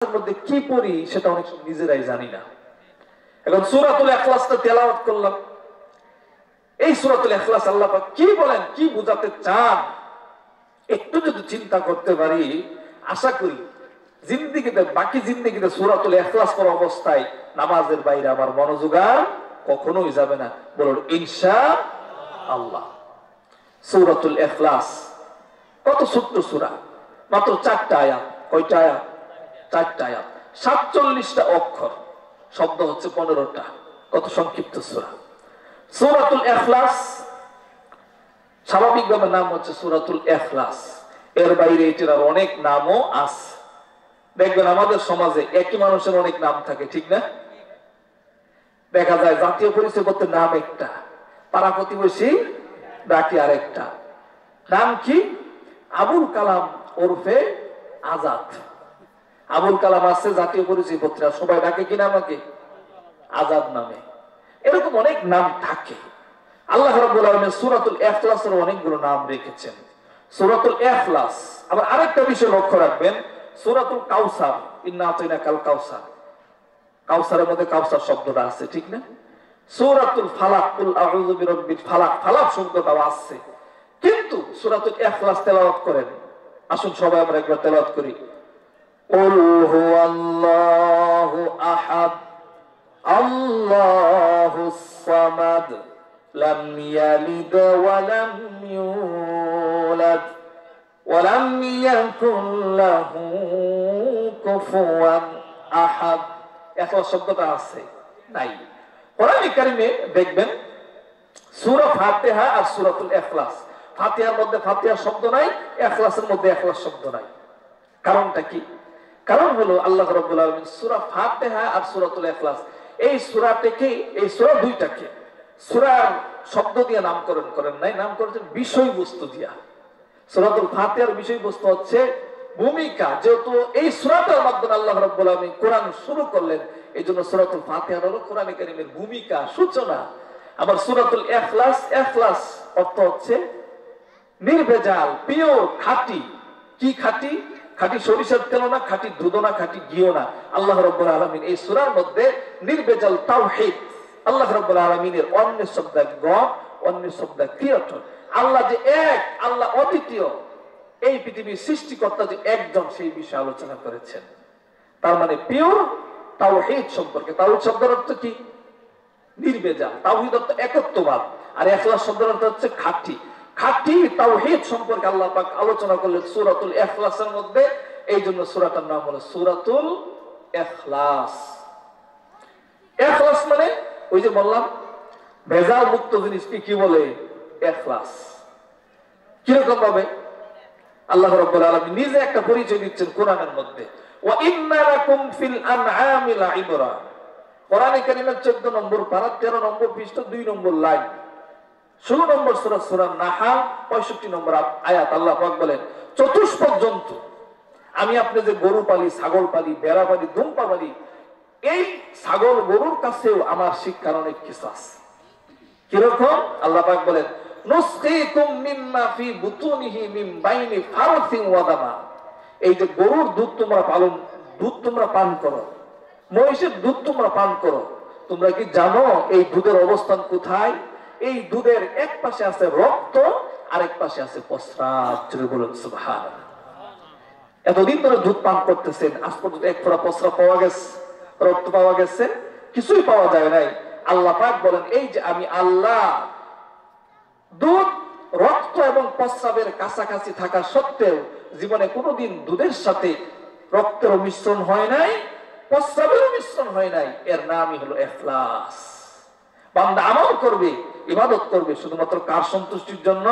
মধ্যে কি পড়ি সেটা অনেক সময় নিজেরাই জানি না। এখন সূরাতুল ইখলাসটা তেলাওয়াত করলাম। এই সূরাতুল ইখলাস আল্লাহ পাক কি বলেন, কি বোঝাতে চান, একটু যদি চিন্তা করতে পারি, আশা করি জিন্দেগিতে, বাকি জিন্দেগিতে সূরাতুল ইখলাস পড়া অবস্থায় নামাজের বাইরে আমার মনোযোগ আর কখনোই যাবে না। বলুন ইনশাআল্লাহ। সূরাতুল ইখলাস কত ছোট্ট সূরা, মাত্র 4টা আয়াত। কয়টা আয়াত? 4টা আয়াত, 47টা অক্ষর, শব্দ হচ্ছে 15টা। কত সংক্ষিপ্ত সূরা। সূরাতুল ইখলাস স্বাভাবিকভাবে নাম হচ্ছে সূরাতুল ইখলাস। এর বাইরে এটার আর অনেক নামও আছে। দেখবেন আমাদের সমাজে একই মানুষের অনেক নাম থাকে, ঠিক না? দেখা যায় জাতীয় পরিচয়পত্রের নাম একটা, পাড়া প্রতিবেশী ডাকি আরেকটা। নাম কি? আবুল কালাম ওরফে আজাদ। আবুল কালাম আছে জাতীয় পরিচয়পত্রে, সবাই ডাকে কি নামে? আজাদ নামে। এরকম অনেক নাম থাকে। আল্লাহ রাব্বুল আলামিন সূরাতুল ইখলাসের অনেকগুলো নাম রেখেছেন। সূরাতুল ইখলাস আবার আরেকটা বিষয় লক্ষ্য রাখবেন, সূরাতুল কাউসার, ইন্না আতাইনাকাল কাউসার, কাউসারের মধ্যে কাউসার শব্দটা আছে, ঠিক না? সূরাতুল ফালাক, কুল আউযু বিরাব্বিল ফালাক, ফালাক শব্দটাও আছে। কিন্তু সূরাতুল ইখলাস তেলাওয়াত করেন, আসুন সবাই আমরা একবার তেলাওয়াত করি। কুল হুয়াল্লাহু আহাদ আল্লাহুস সামাদ লাম ইয়ালিদ ওয়া লাম ইউলাদ ওয়া লাম ইয়াকুল লাহু কুফুয়ান আহাদ। ইখলাস শব্দটা আছে নাই? কোরআনে কারিমে দেখবেন সূরা ফাতিহা আর সূরাতুল ইখলাস, ফাতিহার মধ্যে ফাতিহা শব্দ নাই, ইখলাসের মধ্যে ইখলাস শব্দ নাই। কারণটা কি? কারণ হলো আল্লাহ রাব্বুল আলামিন সূরা ফাতিহা আর সূরাতুল ইখলাস, এই সূরাটাকে, এই সূরা দুইটাকে সূরার শব্দ দিয়ে নামকরণ করেন নাই, নাম করেছেন বিষয়বস্তু দিয়া। সূরাতুল ফাতিহার বিষয়বস্তু হচ্ছে ভূমিকা। যেহেতু এই সূরাটার মাধ্যমে আল্লাহ রাব্বুল আলামিন কোরআন শুরু করলেন, এই জন্য সূরাতুল ফাতিহা হলো কোরআনে কারীমের ভূমিকা, সূচনা। আবার সূরাতুল ইখলাস, ইখলাস অর্থ হচ্ছে নির্ভেজাল, পিওর, খাঁটি। কি খাঁটি? খাঁটি সরিষার তেল না, খাঁটি দুধ না, খাঁটি ঘিও না। আল্লাহ রাব্বুল আলামিন এই সূরার মধ্যে নির্ভেজাল তাওহীদ, আল্লাহ রাব্বুল আলামিনের অন্য শব্দ গড, অন্য শব্দ ক্রিয়েটর। আল্লাহ যে এক, আল্লাহ অদ্বিতীয়, এই পৃথিবীর সৃষ্টিকর্তা যে একজন, সেই বিষয়ে আলোচনা করেছেন। তার মানে পিওর তাওহীদ সম্পর্কে। তাওহীদ শব্দের অর্থ কি? নির্ভেজাল। তাওহীদ অর্থ একত্ববাদ। আর ইখলাস শব্দের অর্থ হচ্ছে খাঁটি। খাঁটি তাওহীদ সম্পর্কে আল্লাহ পাক আলোচনা করলেন সূরাতুল ইখলাসের মধ্যে। এই জন্য সূরাটার নাম হলো সূরাতুল ইখলাস। ইখলাস মানে ওই যে বললাম ভেজাল মুক্ত জিনিসকে কি বলে? ইখলাস। কিরকম ভাবে? আল্লাহ রাব্বুল আলামিন নিজে একটা পরিচয় দিচ্ছেন কোরআনের মধ্যে, ওয়া ইন্না লাকুম ফিল আনআমি লাইবরা। কোরআনে কারীমের 14 নম্বর পারা, 13 নম্বর পৃষ্ঠা, 2 নম্বর লাইন, 16 নম্বর সূরা, সূরা নাহাল 65 নম্বর আয়াত। আল্লাহ পাক বলেন, চতুষ্পদ জন্তু, আমি আপনি যে গরু পালি, ছাগল পালি, বেড়া পালি, দুম্পা পালি, এই ছাগল গরুর কাছেও আমার শিক্ষার অনেক কিছু আছে। কিরকম? আল্লাহ পাক বলেন, নুসকিকুম মিম্মা ফি বুতুনিহি মিন বাইনি ফারসিন ওয়া দামা। এই যে গরুর দুধ তোমরা পালন, দুধ তোমরা পান করো, মহিষের দুধ তোমরা পান করো, তোমরা কি জানো এই দুধের অবস্থান কোথায়? এই দুধের এক পাশে আছে রক্ত, আরেক পাশে আছে প্রস্রাব। জোরে বলুন সুবহানাল্লাহ। এতদিন ধরে দুধ পান করতেছেন, আজ পর্যন্ত এক ফোঁটা প্রস্রাব পাওয়া গেছে? রক্ত পাওয়া গেছে? কিছুই পাওয়া যায় নাই। আল্লাহ পাক বলেন, এই যে আমি আল্লাহ দুধ, রক্ত এবং প্রস্রাবের কাছাকাছি থাকা সত্ত্বেও জীবনে কোনোদিন দুধের সাথে রক্তের মিশ্রণ হয় নাই, প্রস্রাবের মিশ্রণ হয় নাই। এর নামই হলো ইখলাস। বান্দা আমল করবে, ইবাদত করবে শুধুমাত্র কার সন্তুষ্টির জন্য?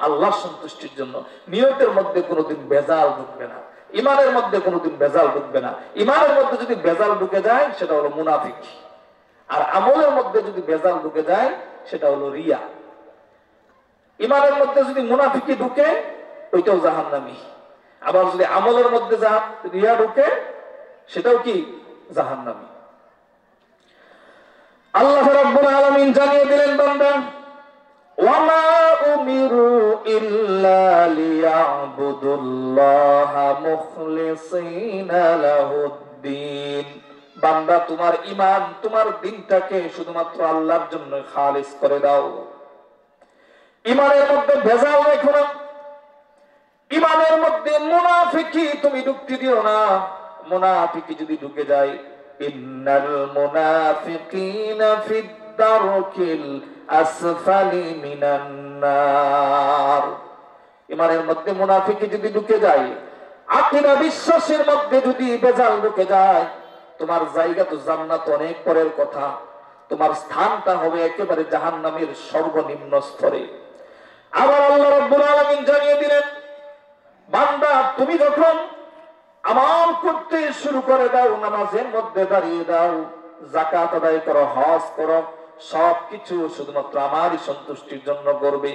আল্লাহর সন্তুষ্টির জন্য। নিয়তের মধ্যে কোনোদিন ভেজাল ঢুকবে না, ইমানের মধ্যে কোনোদিন ভেজাল ঢুকবে না। ইমানের মধ্যে যদি ভেজাল ঢুকে যায় সেটা হলো মুনাফিক, আর আমলের মধ্যে যদি ভেজাল ঢুকে যায় সেটা হলো রিয়া। ইমানের মধ্যে যদি মুনাফিকি ঢুকে ওইটাও জাহান্নামী, আবার যদি আমলের মধ্যে রিয়া ঢুকে সেটাও কি? জাহান্নামী। আল্লাহ রাব্বুল আলামিন জানিয়ে দিলেন, বান্দা ওয়া মা উমিরু ইল্লা লিয়াবুদুল্লাহা মুখলিসিনা লাহুদ্দিন। বান্দা তোমার ঈমান, তোমার দ্বীনটাকে শুধুমাত্র আল্লাহর জন্য খালিস করে দাও। ঈমানের মধ্যে ভেজাল রেখো না, ঈমানের মধ্যে মুনাফিকি তুমি ঢুকতে দিও না। মুনাফিকি যদি ঢুকে যায়, ইন্নাল মুনাফিকিনা ফিদ দারকিল আসফালি মিনান নার। ঈমানের মধ্যে মুনাফিকি যদি ঢুকে যায়, আকীদা বিশ্বাসের মধ্যে যদি ভেজাল ঢুকে যায়, তোমার জায়গা তো জান্নাত অনেক পরের কথা, তোমার স্থানটা হবে একেবারে জাহান্নামের সর্বনিম্ন স্তরে। আবার আল্লাহ রাব্বুল আলামিন জানিয়ে দিলেন, বান্দা তুমি যখন আমল করতে শুরু করে দাও, নামাজের মধ্যে দাঁড়িয়ে দাও, যাকাত আদায় করো, হজ করো, সবকিছু শুধুমাত্র আমারই সন্তুষ্টির জন্য করবে।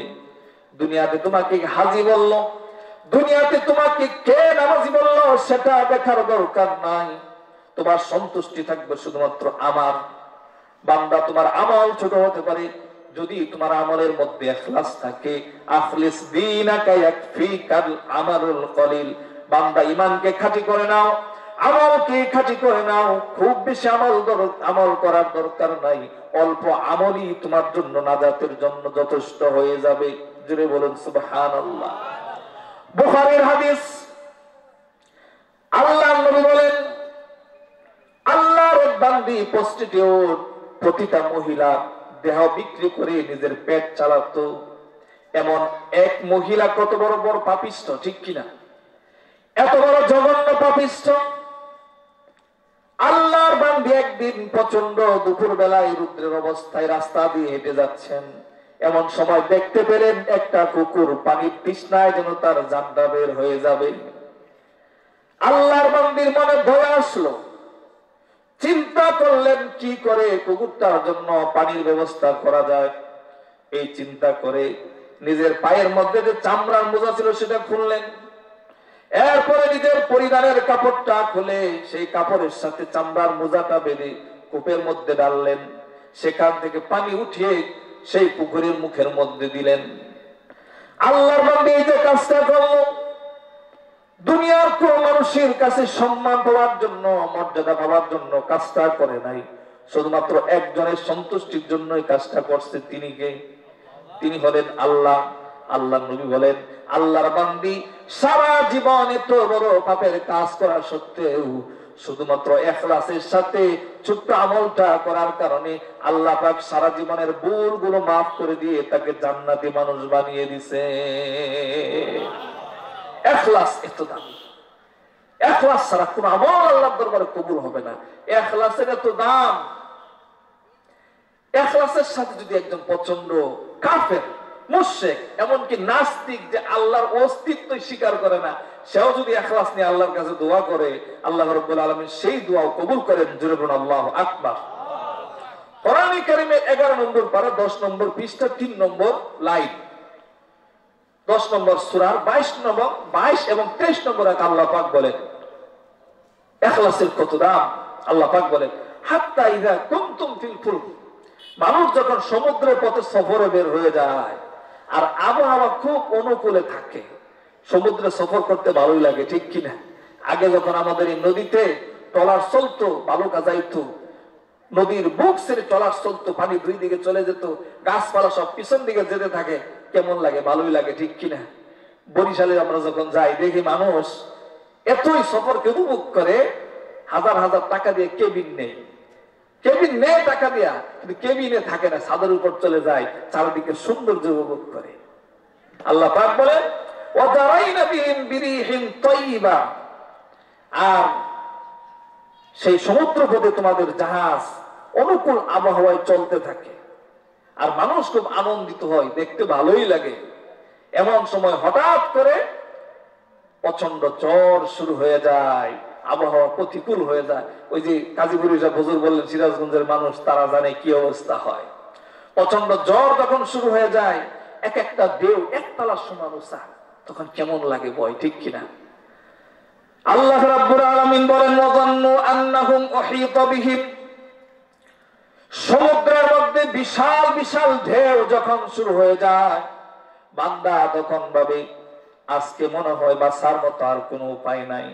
দুনিয়াতে তোমাকে হাজি বলল, দুনিয়াতে তোমাকে কে নামাজি বলল সেটা দেখার দরকার নাই, তোমার সন্তুষ্টি থাকবে শুধুমাত্র আমার। বান্দা তোমার আমল ছোট হতে পারে, যদি তোমার আমলের মধ্যে ইখলাস থাকে, আখলিস দীনাকা ইয়াকফিকাল আমালুল কলিল। বান্দা ঈমানকে খাঁটি করে নাও, আমলকে খাঁটি করে নাও। খুব বেশি আমল করার দরকার নাই, অল্প আমলই তোমার জন্য নাজাতের জন্য যথেষ্ট হয়ে যাবে। জোরে বলুন সুবহানাল্লাহ। বুখারীর হাদিস, আল্লাহর নবী বলেন, আল্লাহর বান্দি প্রস্টিটিউট, প্রতিটা মহিলা দেহ বিক্রি করে নিজের পেট চালাতো। এমন এক মহিলা কত বড় বড় পাপিষ্ঠ, ঠিক কিনা? এত বড় জঘন্য পাপিষ্ঠ। আল্লাহর বান্দি একদিন প্রচন্ড দুপুর বেলায় রুদ্রের অবস্থায় রাস্তা দিয়ে হেঁটে যাচ্ছেন। এমন সময় দেখতে পেলেন একটা কুকুর পানির তৃষ্ণায় যেন তার জানটা বের হয়ে যাবে। আল্লাহর বান্দির মনে ভয় আসলো, চিন্তা করলেন কি করে কুকুরটার জন্য পানির ব্যবস্থা করা যায়। এই চিন্তা করে নিজের পায়ের মধ্যে যে চামড়ার মোজা ছিল সেটা খুললেন, এরপরে নিজের পরিধানের কাপড়টা খুলে সেই কাপড়ের সাথে চামড়ার মোজাটা বেঁধে কূপের মধ্যে ডাললেন। সেখান থেকে পানি উঠিয়ে সেই পুকুরের মুখের মধ্যে দিলেন। আল্লাহর বান্দা এই যে কাজটা করল, দুনিয়ার কোন মানুষের কাছে সম্মান পাওয়ার জন্য, মর্যাদা পাওয়ার জন্য কাজটা করে নাই, শুধুমাত্র একজনের সন্তুষ্টির জন্যই কাজটা করছে। তিনি কে? তিনি হলেন আল্লাহ। আল্লাহর নবী বলেন, আল্লাহর বান্দি সারা জীবন এত বড় পাপের কাজ করা সত্ত্বেও শুধুমাত্র ইখলাসের সাথে ছোট্ট আমলটা করার কারণে আল্লাহ পাক সারা জীবনের ভুলগুলো মাফ করে দিয়ে তাকে জান্নাতি মানুষ বানিয়ে দিয়েছে। ইখলাস এত দামি, ইখলাস ছাড়া কোন আমল আল্লাহর দরবারে কবুল হবে না। ইখলাসের এত দাম। ইখলাসের সাথে যদি একজন প্রচন্ড কাফের, মুশরিক, এমনকি নাস্তিক, যে আল্লাহর অস্তিত্ব স্বীকার করে না, সেও যদি ইখলাস নিয়ে আল্লাহর কাছে দোয়া করে, আল্লাহ রাব্বুল আলামিন সেই দোয়াও কবুল করেন। জোরে বলুন আল্লাহু আকবার। কোরআন কারীমের 11 নম্বর পারা 10 নম্বর পৃষ্ঠা 3 নম্বর লাইন, 10 নম্বর সূরার 22 এবং 23 নম্বর আয়াত আল্লাহ পাক বলেন ইখলাসের কত দাম। আল্লাহ পাক বলেন, হাত্তা ইযা কুনতুম ফিল ফুলক, মানুষ যখন সমুদ্রের পথে সফরে বের হয়ে যায় আর আবহাওয়া খুব অনুকূলে থাকে, সমুদ্রে সফর করতে ভালোই লাগে, ঠিক কিনা? আগে যখন আমাদের এই নদীতে ট্রলার চলতো, বালুকা যাইতো, নদীর বুক ছেড়ে ট্রলার চলতো, পানি দুই দিকে চলে যেত, গাছপালা সব পিছন দিকে যেতে থাকে, কেমন লাগে? ভালোই লাগে, ঠিক কিনা? বরিশালে আমরা যখন যাই দেখি মানুষ এতই সফরকে উপভোগ করে, হাজার হাজার টাকা দিয়ে কেবিন নেই, কেবিন নেই টাকা দিয়া, কিন্তু কেবিনে থাকে না, ছাদের উপর চলে যায়, চারিদিকে সৌন্দর্য উপভোগ করে। আল্লাহ পাক বলেন, ওয়াদারাইনা বিহিম বিরিহিন তাইয়্যিবা, আর সেই সমুদ্র পথে তোমাদের জাহাজ অনুকূল আবহাওয়ায় চলতে থাকে, আর মানুষ খুব আনন্দিত হয়, দেখতে ভালোই লাগে। এমন সময় হঠাৎ করে প্রচন্ড ঝড় শুরু হয়ে যায়, আবহাওয়া প্রতিকূল হয়ে যায়। ওই যে কাজীপুর হুজুর বললেন, সিরাজগঞ্জের মানুষ তারা জানে কি অবস্থা হয়। প্রচন্ড ঝড় যখন শুরু হয়ে যায়, এক একটা ঢেউ একতলা সমান উঁচা, তখন কেমন লাগে ভয়, ঠিক কিনা? আল্লাহ রাব্বুল আলামিন বলেন, ওয়াযান্নু আন্নাহুম উহীতা বিহিম, সমুদ্রের মধ্যে বিশাল বিশাল ঢেউ যখন শুরু হয়ে যায়, বান্দা তখন ভাবে আজকে মনে হয় বাঁচার মতো আর কোনো উপায় নাই।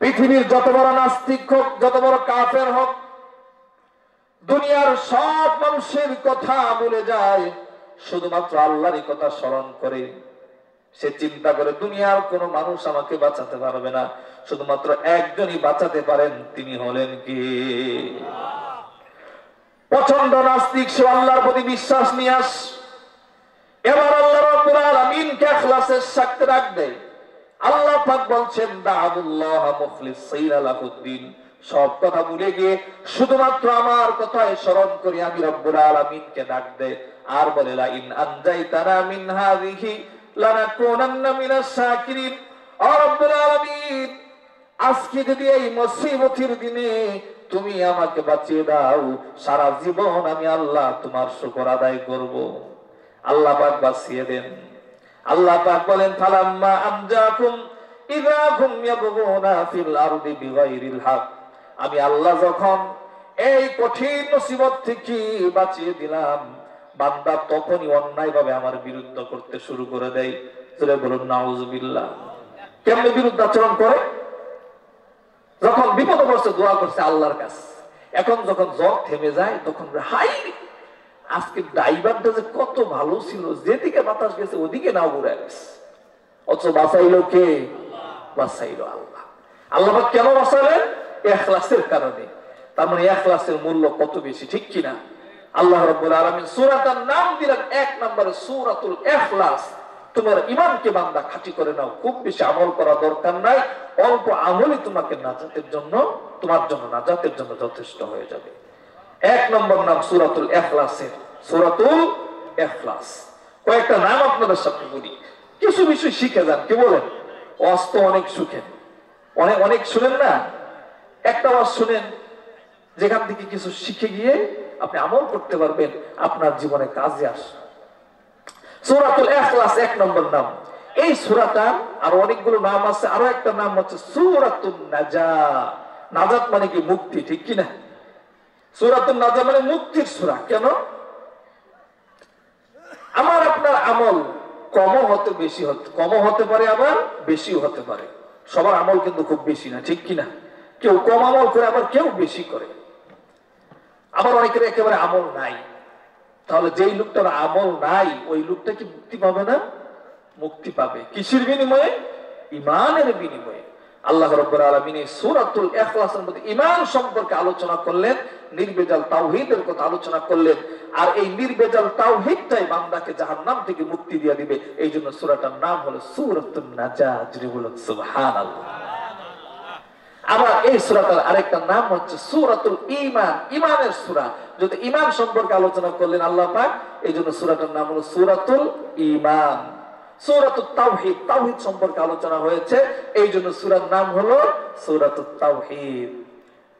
পৃথিবীর যত বড় নাস্তিক হোক, যত বড় কাফের হোক, দুনিয়ার সব মানুষের কথা বলে যায়, শুধুমাত্র আল্লাহরই কথা স্মরণ করে। সে চিন্তা করে দুনিয়ার কোনো মানুষ আমাকে বাঁচাতে পারবে না, শুধুমাত্র একজনই বাঁচাতে পারেন, তিনি হলেন কি? প্রচন্ড নাস্তিক, সে আল্লাহর প্রতি বিশ্বাস নিয়ে আস। এবার আল্লাহ রাব্বুল আলামিনকে ইখলাসের সাথে রাখবে। আল্লাহ পাক বলছেন দাউল্লাহ মুখলিসিনা লাহুদ্দিন, সব কথা ভুলে গিয়ে শুধুমাত্র আমার কথায় স্মরণ করি আমি রব্বুল আলামিনকে ডাক দে। আর বলে লা ইন আনজাইতানা মিন হাযিহি লানাকুনান্না মিনাশ শাকিরিন। ও রব্বুল আলামিন, আজকে যদি এই মুসিবতের দিনে তুমি আমাকে বাঁচিয়ে দাও, সারা জীবন আমি আল্লাহ তোমার শুকর আদায় করব। আল্লাহ পাক বাঁচিয়ে দেন। আল্লাহ পাক বলেন ফালাম্মা আমজাকুম ইযা হুম ইয়াবগুনা ফিল আরদি বিগাইরিল হক। আমি আল্লাহ যখন এই কঠিন মুসিবত থেকে বাঁচিয়ে দিলাম, বান্দা তখনই অন্যায়ভাবে আমার বিরুদ্ধ করতে শুরু করে দেয়। চলে বলুন নাউজুবিল্লাহ। কেমনে বিরুদ্ধাচরণ করে? যখন বিপদে পড়ছে দোয়া করছে আল্লাহর কাছে, এখন যখন জ্বর থেমে যায় তখন হাই, আজকে ড্রাইভারটা যে কত ভালো ছিল, যেদিকে বাতাস গেছে ওদিকে নাও ঘুরে গেছে, অথচ বাঁচাইলো কে? বাঁচাইলো আল্লাহ। আল্লাহ কেন বাঁচালেন? ইখলাসের কারণে। তার মানে ইখলাসের মূল্য কত বেশি, ঠিক কিনা? আল্লাহ রাব্বুল আলামিন সূরাটার নাম দিলেন 1 নম্বরে সূরাতুল ইখলাস। তোমার ঈমানকে বান্দা খাঁটি করে নাও, খুব বেশি আমল করা দরকার নাই, অল্প আমলই তোমাকে নাজাতের জন্য, তোমার জন্য নাজাতের জন্য যথেষ্ট হয়ে যাবে। 1 নম্বর নাম সূরাতুল ইখলাসের, সূরাতুল ইখলাস। কয়েকটা নাম আপনাদের সামনে বলি, কিছু বিষয় শিখে যান। কি বলেন? ওয়াজ অনেক শুনেন, অনেক শুনেন না, একটা ওয়াজ শুনেন, যেখান থেকে কিছু শিখে গিয়ে আপনি আমল করতে পারবেন, আপনার জীবনে কাজে আসে। সূরাতুল ইখলাস 1 নম্বর নাম। এই সূরাটার আরো অনেকগুলো নাম আছে, আরো একটা নাম হচ্ছে সূরাতুন নাজাত। নাজাত মানে কি? মুক্তি, ঠিক কি না? সূরাতুন নাজাত মানে মুক্তির সূরা। কেন? আমার আপনার আমল কমও হতে বেশি হতে, কমও হতে পারে, আবার বেশিও হতে পারে। সবার আমল কিন্তু খুব বেশি না, ঠিক কি না? কেউ কম আমল করে, আবার কেউ বেশি করে, আবার অনেকের একেবারে আমল নাই। তাহলে যেই লোকটার আমল নাই, ওই লোকটা কি মুক্তি পাবে না? মুক্তি পাবে। কিসের বিনিময়ে? ঈমানের বিনিময়ে। আল্লাহ রাব্বুল আলামিন এই সূরাতুল ইখলাসের মধ্যে ঈমান সম্পর্কে আলোচনা করলেন, নির্ভেজাল তাওহীদের কথা আলোচনা করলেন। আর এই নির্ভেজাল তাওহীদটাই বান্দাকে জাহান্নাম থেকে মুক্তি দিয়ে দিবে। এই জন্য সূরাটার নাম হলো সূরাতুন নাজাত। জোরে বলুন সুবহানাল্লাহ। আবার এই সূরাটার আরেকটা নাম হচ্ছে সূরাতুল ঈমান, ঈমানের সূরা। যদি ঈমান সম্পর্কে আলোচনা করলেন আল্লাহ পাক, এই জন্য সূরাটার নাম হলো সূরাতুল ঈমান। সূরাতুত তাওহীদ, তাওহীদ সম্পর্কে আলোচনা হয়েছে, এই জন্য সূরার নাম হলো সূরাতুত তাওহীদ।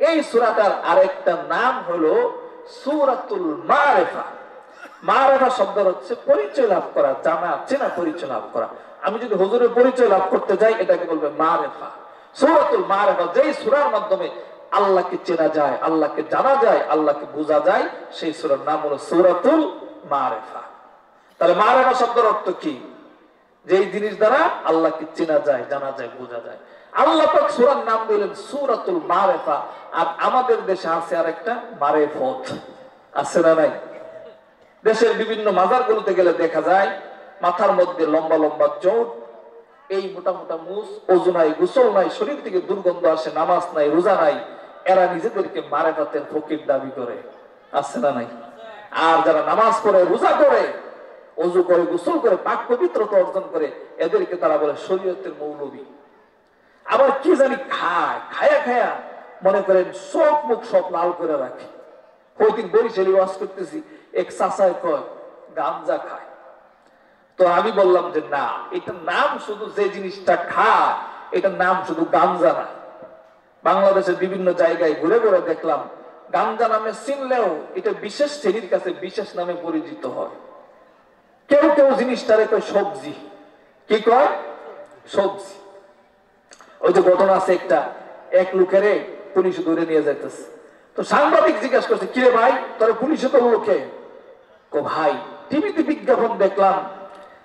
এই সূরাটার আরেকটা নাম হলো সূরাতুল মারিফা। মারিফা শব্দের হচ্ছে পরিচয় লাভ করা, জানা, চেনা, পরিচয় লাভ করা। আমি যদি হুজুরের পরিচয় লাভ করতে যাই, এটাকে বলবে মারিফা। সূরাতুল মারিফা, যেই সূরার মাধ্যমে আল্লাহকে চেনা যায়, আল্লাহকে জানা যায়, আল্লাহকে বোঝা যায়, সেই সূরার নাম হলো সূরাতুল মারিফা। তাহলে মারিফা শব্দের অর্থ কি? যেই জিনিস দ্বারা আল্লাহকে চেনা যায়, জানা যায়, বোঝা যায়। আল্লাহ পাক সূরার নাম দিলেন সূরাতুল মারিফা। আর আমাদের দেশে আছে আরেকটা মারিফত, আছে না নাই? দেশের বিভিন্ন মাজারগুলোতে গেলে দেখা যায় মাথার মধ্যে লম্বা লম্বা জোট, এই মোটা মোটা মুছ, ওযু নাই, গোসল নাই, শরীর থেকে দুর্গন্ধ আসে, নামাজ নাই, রোজা নাই, এরা নিজেদেরকে মারিফাতের ফকির দাবি করে, আছে না নাই? আর যারা নামাজ পড়ে, রোজা করে, ওযু করে, গোসল করে, পাক পবিত্রতা অর্জন করে, এদেরকে তারা বলে শরীয়তের মৌলবী। আবার কি জানি খায়, খায়া খায়া মনে করেন সব মুখ সব লাল করে রাখে। ওই দিন বরিশালে ওয়াজ করতেছি, এক চাচায় কয় গাঞ্জা খায়। তো আমি বললাম যে না, এটার নাম শুধু যে জিনিসটা খায়, এটার নাম শুধু গাঞ্জা না। বাংলাদেশের বিভিন্ন জায়গায় ঘুরে ঘুরে দেখলাম গাঞ্জা নামে চিনলেও এটা বিশেষ শ্রেণীর কাছে বিশেষ নামে পরিচিত হয়। কেউ কেউ জিনিসটারে কয় সবজি। কি কয়? সবজি। ওই যে ঘটনা আছে একটা, এক লোকেরে পুলিশ ধরে নিয়ে যাইতেছে। তো সাংবাদিক জিজ্ঞাসা করছে, কিরে ভাই, তোর পুলিশে তো লোকে? ভাই, টিভিতে বিজ্ঞাপন দেখলাম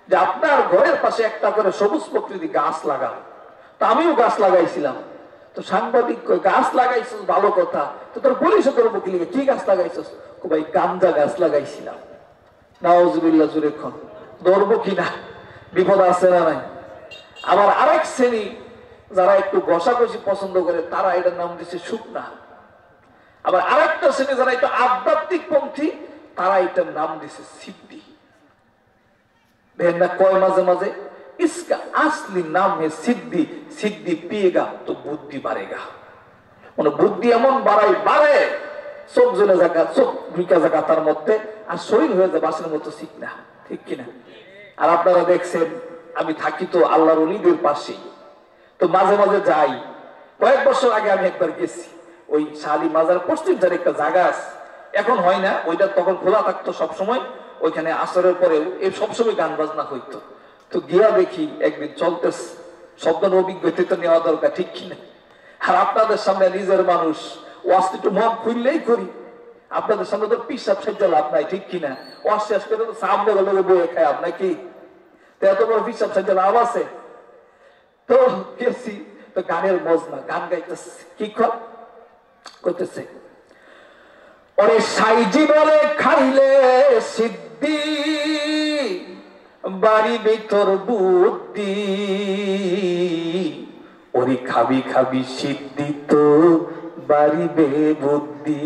যে আপনার ঘরের পাশে একটা করে সবুজ প্রকৃতি গাছ লাগান। তো আমিও গাছ লাগাইছিলাম। তো সাংবাদিক গাছ লাগাইছিস ভালো কথা, তো তোর বলিস করবো কি লিখে, কি গাছ লাগাইছিস? ভাই গাঞ্জা গাছ লাগাইছিলাম। নাউজুবিল্লাহ, জুড়ে খন ধরবো কিনা, বিপদ আছে না নাই? আবার আরেক শ্রেণী যারা একটু ঘষাঘষি পছন্দ করে তারা এটার নাম দিচ্ছে শুকনা। আবার আরেকটা শ্রেণী যারা একটু আধ্যাত্মিক পন্থী তারা এটার নাম দিচ্ছে সিদ্ধি। দেখেন না কয় মাঝে মাঝে इसका असली नाम है सिद्धि, सिद्धि पिएगा तो बुद्धि बढ़ेगा। মানে বুদ্ধি এমন বাড়াই বাড়ে চোখ জ্বলে জায়গা, চোখ ঢুকা জায়গা তার মধ্যে, আর শরীর হয়ে যায় বাসের মতো শিখনা, ঠিক কিনা? আর আপনারা দেখছেন আমি থাকি তো আল্লাহর ওলিদের পাশেই, তো মাঝে মাঝে যাই। কয়েক বছর আগে আমি একবার গেছি ওই শালি মাজার পশ্চিম যার একটা জায়গা আছে, এখন হয় না, ওইটা তখন খোলা থাকতো সবসময়। ওইখানে আসরের পরেও এই সবসময় গান বাজনা হইতো। তো গিয়া দেখি একদিন চলতেছে, শব্দ অভিজ্ঞতা তো নেওয়া দরকার, ঠিক কিনা? আর আপনাদের সামনে নিজের মানুষ ওয়াজ একটু মন খুললেই করি, আপনাদের সামনে তো পিসাব সাজ্জা লাভ নাই, ঠিক কিনা? ওয়াজ শেষ করে তো সামনে গেলে বয়ে খায় আপনার কি? তো এত বড় পিসাব সাজ্জা লাভ আছে? তো গেছি, তো গানের মজনা, গান গাইতেছে, কি করতেছে, ওরে সাইজি বলে খাইলে সিদ্ধি বাড়ি ভিতর বুদ্ধি, ওরে খাবি খাবি সিদ্ধি তো বাড়িবে বুদ্ধি।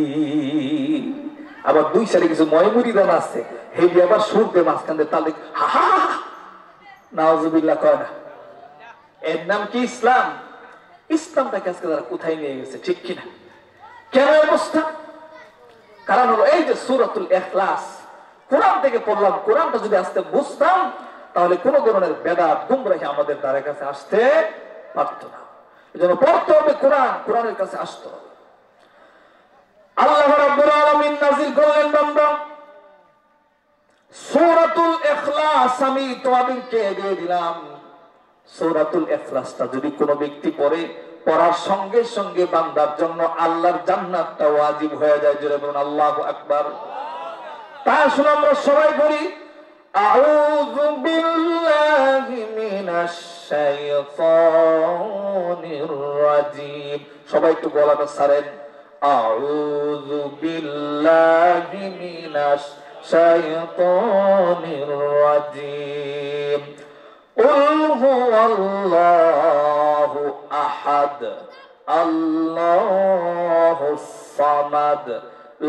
আবার দুই সাইডে কিছু ময়মুরি দান আছে, হেবি আবার সুরতে মাঝখানে তালে হা হা নাউজুবিল্লাহ কয় না। এর নাম কি ইসলাম? ইসলামটাকে আজকে তারা কোথায় নিয়ে গেছে, ঠিক কিনা? কেন অবস্থা? কারণ হলো এই যে সূরাতুল ইখলাস কোরআন থেকে পড়লাম, কোরআনটা যদি আজকে বুঝতাম তাহলে কোন ধরনের বেদাত গুমরাহি আমাদের দ্বারের কাছে আসতে পারত না। এজন্য পড়তে হবে কোরআন, কোরআনের কাছে আসতে হবে। আল্লাহ রাব্বুল আলামিন নাযিল করলেন বান্দা সূরাতুল ইখলাস, আমি তোমাদেরকে দিয়ে দিলাম। সূরাতুল ইখলাসটা যদি কোনো ব্যক্তি পড়ে, পড়ার সঙ্গে সঙ্গে বান্দার জন্য আল্লাহর জান্নাতটা ওয়াজিব হয়ে যায়। জোরে বলুন আল্লাহু আকবার। তা শুনে আমরা সবাই বলি আউযু বিল্লাহি মিনাশ শাইতানির রাজিম। সবাই একটু গলাটা ছাড়েন। আউযু বিল্লাহি মিনাশ শাইতানির রাজিম। কুল হুয়াল্লাহু আহাদ আল্লাহুস সামাদ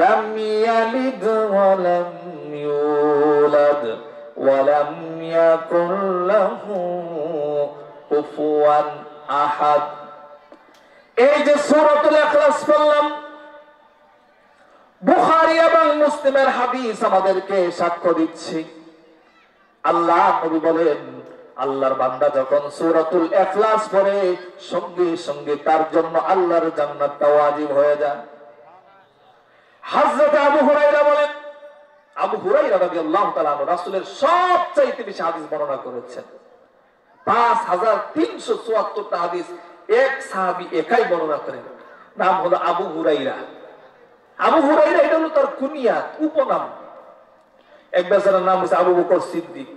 লাম ইয়ালিদ ওয়া লাম ইউলাদ ওয়া লাম ইয়াকুল লাহু কুফুয়ান আহাদ। এই যে সূরাতুল ইখলাস পড়লাম, বুখারী এবং মুসলিমের হাদিস আমাদেরকে সাক্ষ্য দিচ্ছে। আল্লাহ নবী বলেন আল্লাহর বান্দা যখন সূরাতুল ইখলাস পড়ে সঙ্গে সঙ্গে তার জন্য আল্লাহর জান্নাতটা ওয়াজিব হয়ে যায়। হযরত আবু হুরায়রা বলেন, আবু হুরায়রা রাদিয়াল্লাহু তাআলা রাসূলের সবচাইতে বেশি হাদিস বর্ণনা করেছেন। 5374টা হাদিস এক সাহাবী একাই বর্ণনা করেন। নাম হলো আবু হুরায়রা। আবু হুরায়রা এটা হলো তার কুনিয়াত, উপনাম। এক বেচারার নাম হচ্ছে আবু বকর সিদ্দিক।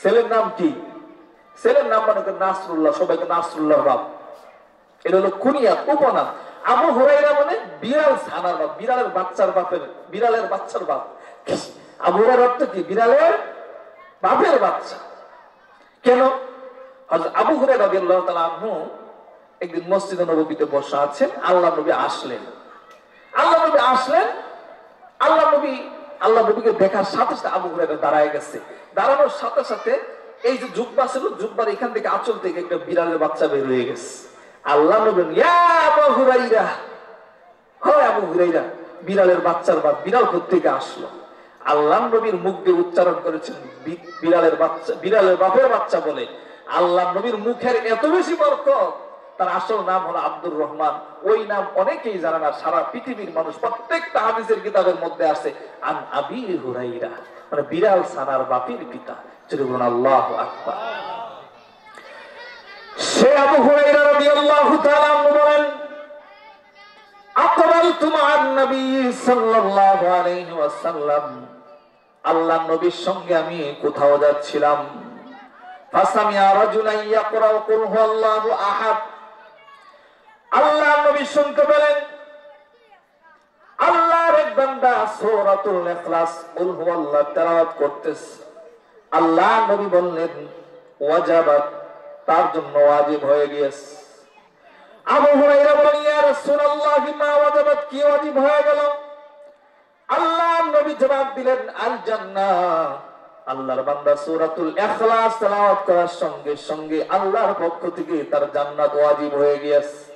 ছেলের নাম কি? ছেলের নাম মানে নাসরুল্লাহ, সবাইকে নাসরুল্লাহর বাপ। এটা হলো কুনিয়াত, উপনাম। আবু হুরায়রা মানে বিড়াল ছানার বাপ, বিড়ালের বাচ্চার বাপের, বিড়ালের বাচ্চার বাপ। আবু হুরায়রা অর্থ কি? বিড়ালের বাপের বাচ্চা। কেন? হযরত আবু হুরায়রা রাদিয়াল্লাহু তাআলা আনহু একদিন মসজিদে নববীতে বসা আছেন। আল্লাহ নবী আসলেন। আল্লাহ নবীকে দেখার সাথে সাথে আবু হুরায়রা দাঁড়ায় গেছে। দাঁড়ানোর সাথে সাথে এই যে জুব্বা ছিল, জুব্বার এখান থেকে আঁচল থেকে একটা বিড়ালের বাচ্চা বের হয়ে গেছে। আল্লাহ নবী ইয়া আবু হুরায়রা, হয় আবু হুরায়রা, বিড়ালের বাচ্চার বাপ, বিড়াল কোত্থেকে আসলো? আল্লাহ নবীর মুখ দিয়ে উচ্চারণ করেছেন বিড়ালের বাচ্চা, বিড়ালের বাপের বাচ্চা বলে। আল্লাহ নবীর মুখের এত বেশি বরকত, তার আসল নাম হলো আব্দুর রহমান। ওই নাম অনেকেই জানে না, সারা পৃথিবীর মানুষ প্রত্যেকটা হাদিসের কিতাবের মধ্যে আছে আন আবি হুরায়রা, মানে বিড়াল ছানার বাপের পিতা। যদি বলুন আল্লাহু আকবার। সে আবু হুরায়রা রাদিয়াল্লাহু তাআলা বলেন আকবালতু মা'আন নবী সাল্লাল্লাহু আলাইহি ওয়াসাল্লাম, আল্লাহর নবীর সঙ্গে আমি কোথাও যাচ্ছিলাম। ফাসামিয়া রাজুলান ইয়াকরাউ কুল হুয়াল্লাহু আহাদ। আল্লাহর নবী শুনতে পেলেন আল্লাহর এক বান্দা সূরাতুল ইখলাস কুল হুয়াল্লাহ তেলাওয়াত করতেছে। আল্লাহ নবী বললেন ওয়াজাবাত, তার জন্য ওয়াজিব হয়ে গিয়েছে। আবু হুরায়রা বলেন ইয়া রাসূলুল্লাহ মা ওয়াজাবাত, কি ওয়াজিব হয়ে গেল? আল্লাহ নবী জবাব দিলেন আল জান্নাহ। আল্লাহর বান্দা সূরাতুল ইখলাস তেলাওয়াত করার সঙ্গে সঙ্গে আল্লাহর পক্ষ থেকে তার জান্নাত ওয়াজিব হয়ে গিয়েছে।